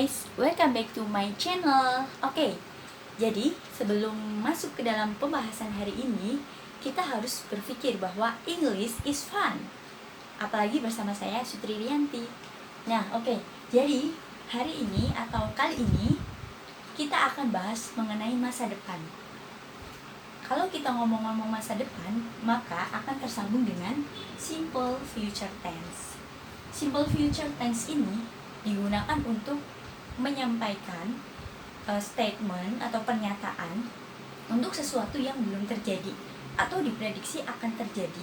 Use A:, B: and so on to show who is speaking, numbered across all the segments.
A: guys, welcome back to my channel. Oke, jadi sebelum masuk ke dalam pembahasan hari ini, kita harus berpikir bahwa English is fun. Apalagi bersama saya Sutri Rianti. Nah, oke. Jadi hari ini atau kali ini kita akan bahas mengenai masa depan. Kalau kita ngomong-ngomong masa depan, maka akan tersambung dengan simple future tense. Simple future tense ini digunakan untuk menyampaikan statement atau pernyataan untuk sesuatu yang belum terjadi atau diprediksi akan terjadi.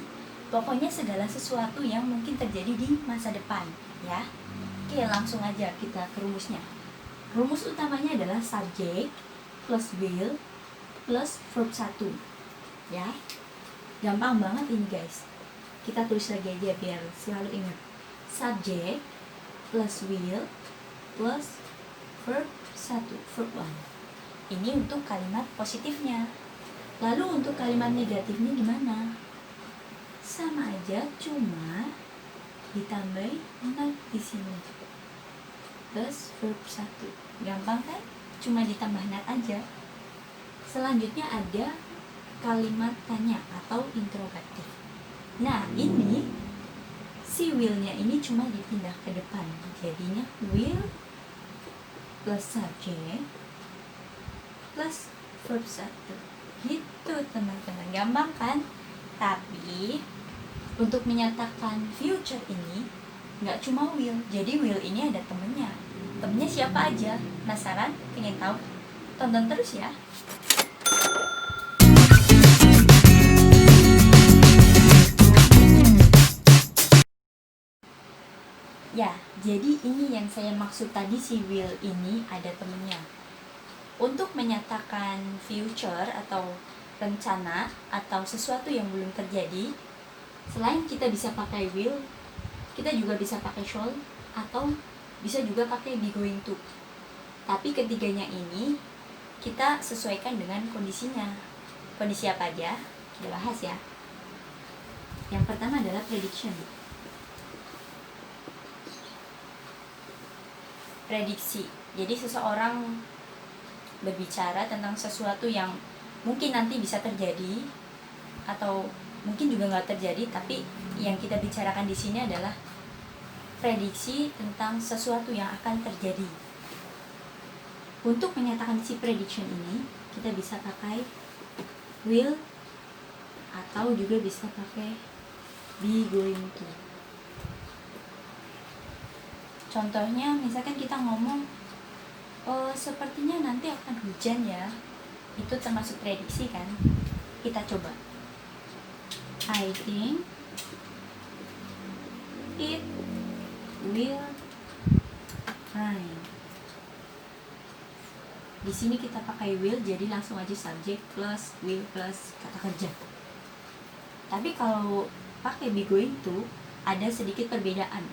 A: Pokoknya segala sesuatu yang mungkin terjadi di masa depan, ya. Oke, langsung aja kita ke rumusnya. Rumus utamanya adalah subject plus will plus verb 1. Ya. Gampang banget ini, guys. Kita tulis lagi aja biar selalu ingat. Subject plus will plus verb 1, verb 1. Ini untuk kalimat positifnya. Lalu untuk kalimat negatifnya gimana? Sama aja, cuma ditambah not di sini. Plus verb 1. Gampang kan? Cuma ditambah not aja. Selanjutnya ada kalimat tanya atau interrogatif. Nah, ini si will-nya ini cuma dipindah ke depan. Jadinya will plus subject plus verb 1. Gitu teman-teman. Gampang kan? Tapi untuk menyatakan future ini nggak cuma will. Jadi will ini ada temennya. Temennya siapa aja? Penasaran? Pengen tahu? Tonton terus ya. Ya, jadi ini yang saya maksud tadi, si will ini ada temennya. Untuk menyatakan future atau rencana atau sesuatu yang belum terjadi, selain kita bisa pakai will, kita juga bisa pakai shall atau bisa juga pakai be going to. Tapi ketiganya ini kita sesuaikan dengan kondisinya. Kondisi apa aja? Kita bahas ya. Yang pertama adalah prediction. Prediksi. Jadi seseorang berbicara tentang sesuatu yang mungkin nanti bisa terjadi atau mungkin juga nggak terjadi, tapi yang kita bicarakan di sini adalah prediksi tentang sesuatu yang akan terjadi. Untuk menyatakan si prediction ini, kita bisa pakai will atau juga bisa pakai be going to. Contohnya, misalkan kita ngomong, sepertinya nanti akan hujan ya. Itu termasuk prediksi kan? Kita coba. I think it will rain. Di sini kita pakai will, jadi langsung aja subject plus will plus kata kerja. Tapi kalau pakai be going to, ada sedikit perbedaan.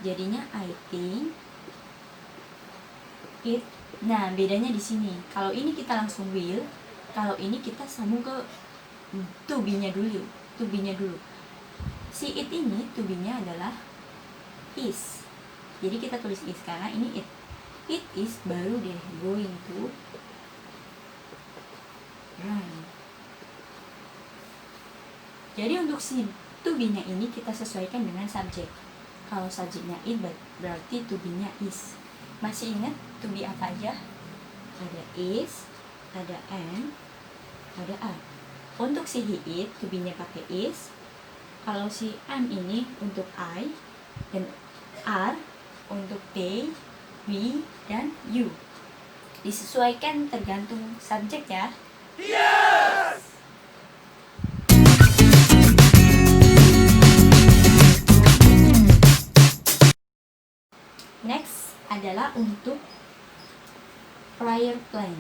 A: Jadinya I think it. Nah, bedanya di sini. Kalau ini kita langsung will, kalau ini kita sambung ke to be-nya dulu. To be-nya dulu. Si it ini to be-nya adalah is. Jadi kita tulis is karena ini it. It is baru deh going to rain. Jadi untuk si to be-nya ini kita sesuaikan dengan subjek. Kalau subjeknya it berarti to be-nya is. Masih ingat to be apa aja? Ada is, ada am, ada are. Untuk si he it, to be-nya pakai is. Kalau si am ini untuk I, dan are untuk they, we, dan you. Disesuaikan tergantung subjek ya. Yes! Next adalah untuk prior plan.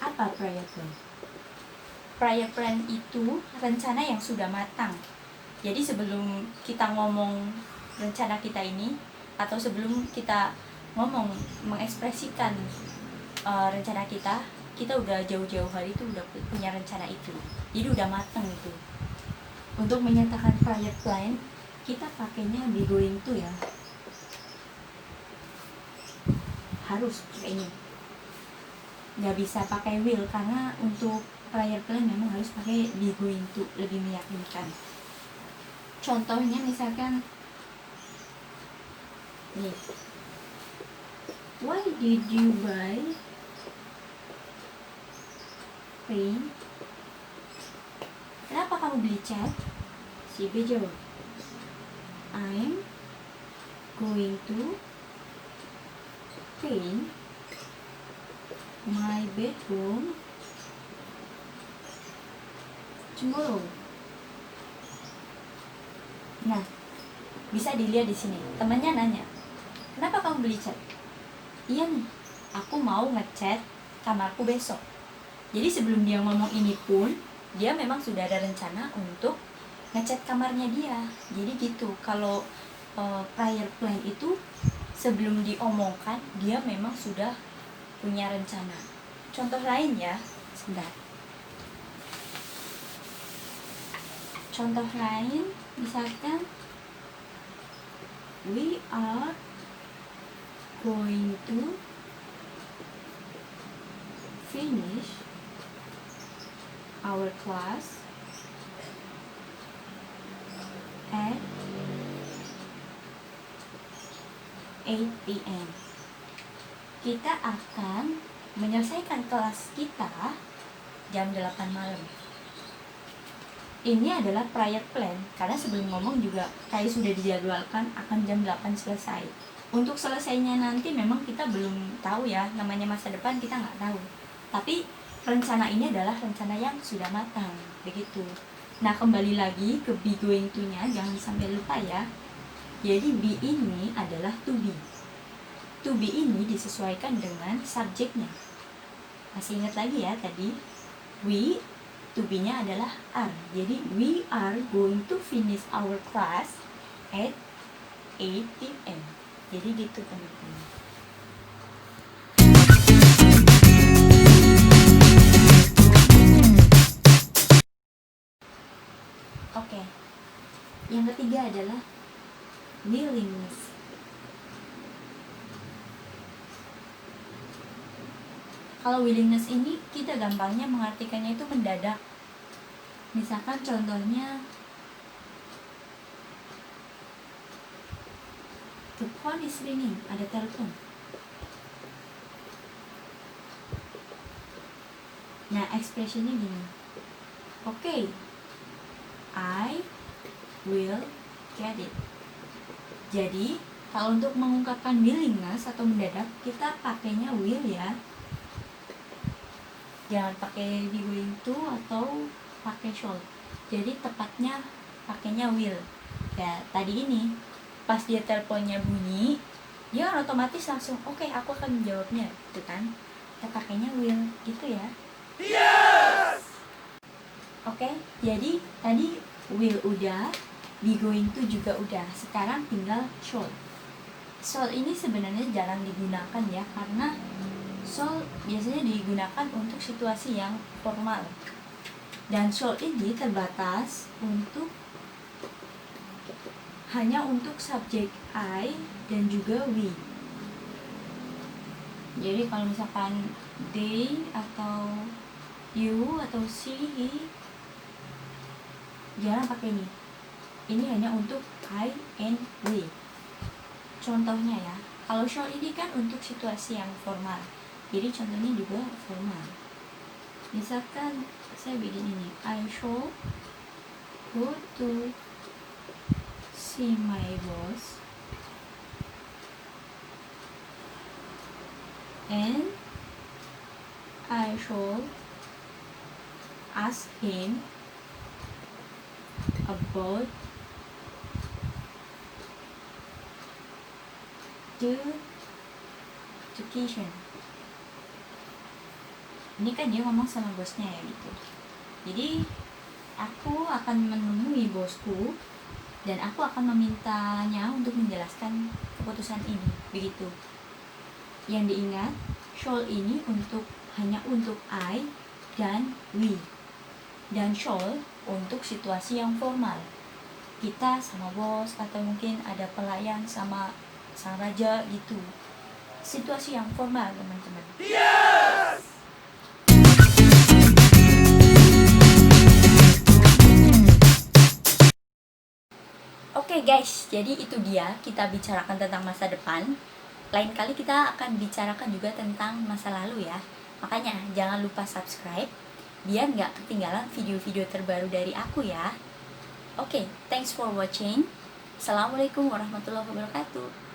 A: Apa prior plan? Prior plan itu rencana yang sudah matang. Jadi sebelum kita ngomong rencana kita ini, atau sebelum kita ngomong mengekspresikan rencana kita udah jauh-jauh hari itu udah punya rencana itu. Jadi udah matang itu. Untuk menyatakan prior plan, kita pakainya be going to ya. harus pakai ini, nggak bisa pakai will, karena untuk prior plan memang harus pakai be going to, lebih meyakinkan. Contohnya misalkan nih, why did you buy paint? Kenapa kamu beli cat? Si B jawab, I'm going to paint my bedroom tomorrow. Nah, bisa dilihat di sini. Temannya nanya, kenapa kamu beli cat? Iya nih, aku mau ngecat kamarku besok. Jadi sebelum dia ngomong ini pun, dia memang sudah ada rencana untuk ngecat kamarnya dia. Jadi gitu, kalau prior plan itu sebelum diomongkan, dia memang sudah punya rencana. Contoh lain ya, sebentar. Contoh lain, misalkan we are going to finish our class at 8 p.m. Kita akan menyelesaikan kelas kita jam 8 malam. Ini adalah prior plan, karena sebelum ngomong juga kayak sudah dijadwalkan akan jam 8 selesai. Untuk selesainya nanti memang kita belum tahu ya, namanya masa depan kita nggak tahu. Tapi rencana ini adalah rencana yang sudah matang, begitu. Nah, kembali lagi ke be going to-nya, jangan sampai lupa ya. Jadi be ini adalah to be. To be ini disesuaikan dengan subjeknya. Masih ingat lagi ya tadi? We, to be-nya adalah are. Jadi we are going to finish our class at 8 p.m. Jadi gitu teman-teman. Oke. Yang ketiga adalah willingness. Kalau willingness ini kita gampangnya mengartikannya itu mendadak. Misalkan contohnya, the phone is ringing, ada telepon. Nah, ekspresinya gini, okay, I will get it. Jadi kalau untuk mengungkapkan willingness atau mendadak, kita pakainya will ya. Jangan pakai be going to atau pakai shall. Jadi tepatnya pakainya will. Ya, tadi ini pas dia teleponnya bunyi, dia otomatis langsung oke, aku akan menjawabnya, gitu kan. Kita pakainya will, gitu ya. Yes! Oke, jadi tadi will udah, be going to juga udah. Sekarang tinggal shall. Shall ini sebenarnya jarang digunakan ya, karena shall biasanya digunakan untuk situasi yang formal. Dan shall ini terbatas hanya untuk subjek I dan juga we. Jadi kalau misalkan they atau you atau she, jangan pakai ini. Ini hanya untuk I and we. Contohnya ya, kalau shall ini kan untuk situasi yang formal. Jadi contohnya juga formal. Misalkan saya bikin ini, I shall go to see my boss and I shall ask him about the education. Ini kan dia ngomong sama bosnya ya gitu. Jadi aku akan menemui bosku dan aku akan memintanya untuk menjelaskan keputusan ini, begitu. Yang diingat, shall ini hanya untuk I dan we. Dan shall untuk situasi yang formal. Kita sama bos atau mungkin ada pelayan sama sang raja gitu. situasi yang formal, teman-teman. Oke guys, jadi itu dia kita bicarakan tentang masa depan. Lain kali kita akan bicarakan juga tentang masa lalu ya. Makanya jangan lupa subscribe biar nggak ketinggalan video-video terbaru dari aku ya. Oke, thanks for watching. Assalamualaikum warahmatullahi wabarakatuh.